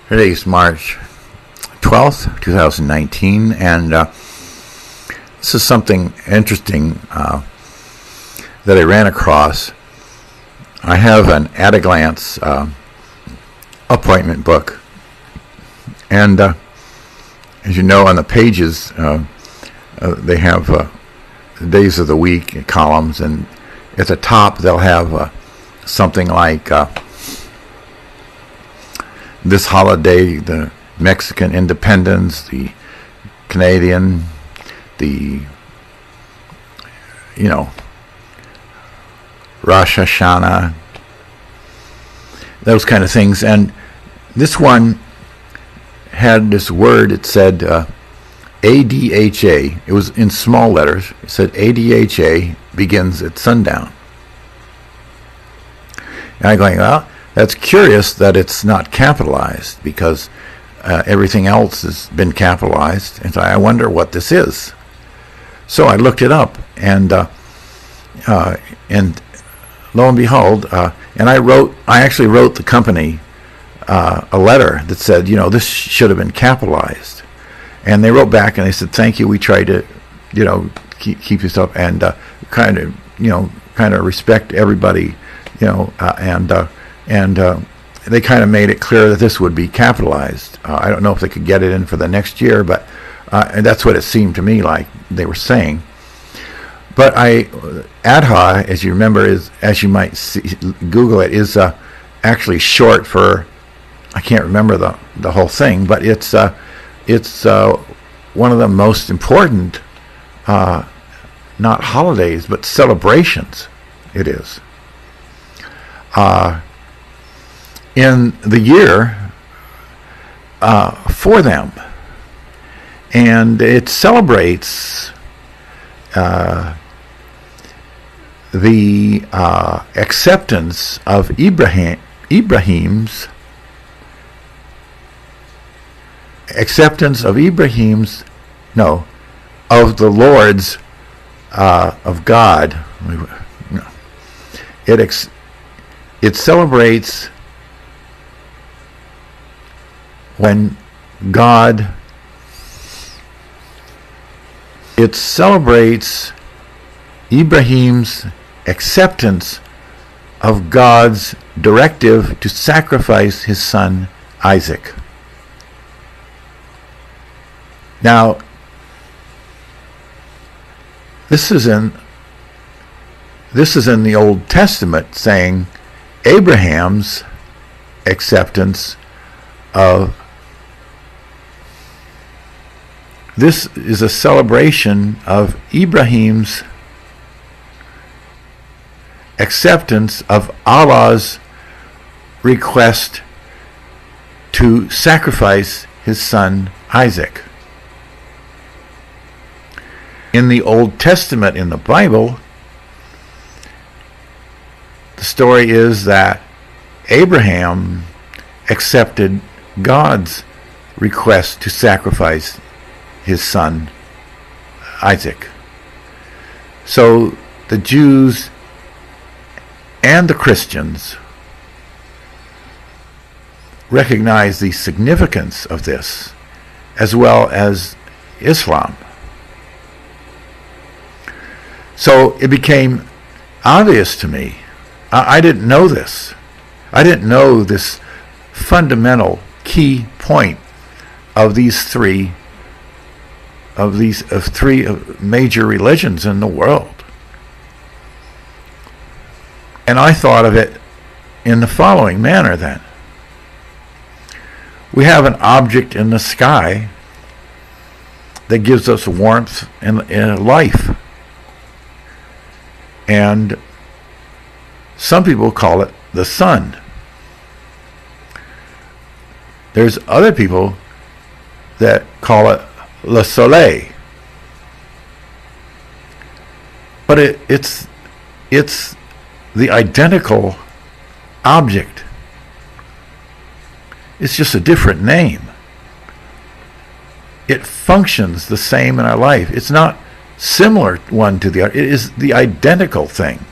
Today's March 12th, 2019, and this is something interesting that I ran across. I have an at-a-glance appointment book, and as you know, on the pages, they have days of the week columns, and at the top they'll have something like this holiday, the Mexican independence, the Canadian, the Rosh Hashanah, those kind of things. And this one had this word. It said ADHA. It was in small letters. It said ADHA begins at sundown. And I'm going, well, that's curious that it's not capitalized, because everything else has been capitalized. And so I wonder what this is. So I looked it up, and lo and behold, and I actually wrote the company a letter that said, this should have been capitalized. And they wrote back and they said, thank you. We tried to, keep this up and kind of respect everybody, and they kind of made it clear that this would be capitalized. I don't know if they could get it in for the next year, but and that's what it seemed to me like they were saying. But ADHA, as you remember, as you might see, Google it, is actually short for, I can't remember the whole thing, but it's one of the most important, not holidays, but celebrations. It is. In the year for them. And it celebrates the acceptance of of the Lord's, of God. It celebrates when God, it celebrates Ibrahim's acceptance of God's directive to sacrifice his son Isaac. Now, this is in the Old Testament, saying Abraham's acceptance of. This is a celebration of Ibrahim's acceptance of Allah's request to sacrifice his son Isaac. In the Old Testament, in the Bible, the story is that Abraham accepted God's request to sacrifice his son Isaac. So the Jews and the Christians recognize the significance of this, as well as Islam. So it became obvious to me. I didn't know this. I didn't know this fundamental key point of three major religions in the world. And I thought of it in the following manner then. We have an object in the sky that gives us warmth and life. And some people call it the sun. There's other people that call it Le Soleil. But it's the identical object. It's just a different name. It functions the same in our life. It's not similar one to the other. It is the identical thing.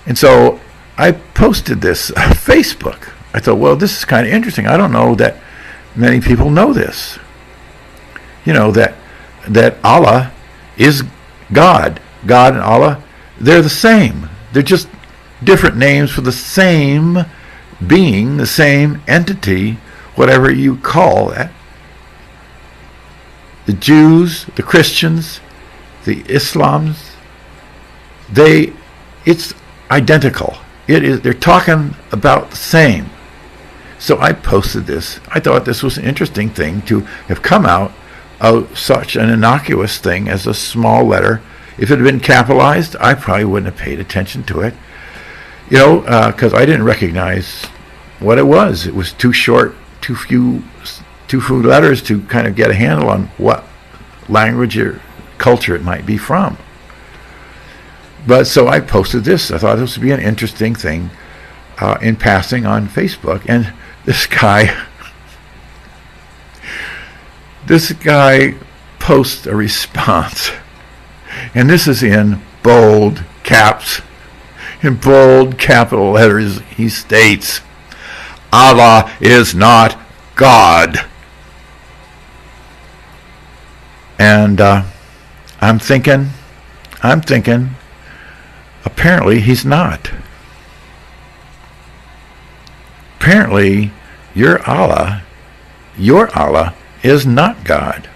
And so I posted this on Facebook. I thought, well, this is kind of interesting. I don't know that many people know this. You know, that Allah is God. God and Allah, they're the same. They're just different names for the same being, the same entity, whatever you call that. The Jews, the Christians, the Islams, it's identical. They're talking about the same. So I posted this. I thought this was an interesting thing to have come out of such an innocuous thing as a small letter. If it had been capitalized, I probably wouldn't have paid attention to it. You know, because I didn't recognize what it was. It was too short, too few letters to kind of get a handle on what language or culture it might be from. But so I posted this. I thought this would be an interesting thing in passing on Facebook. And this guy posts a response. And this is in bold caps. In bold capital letters, he states, Allah is not God. And I'm thinking, apparently he's not. Apparently your Allah is not God.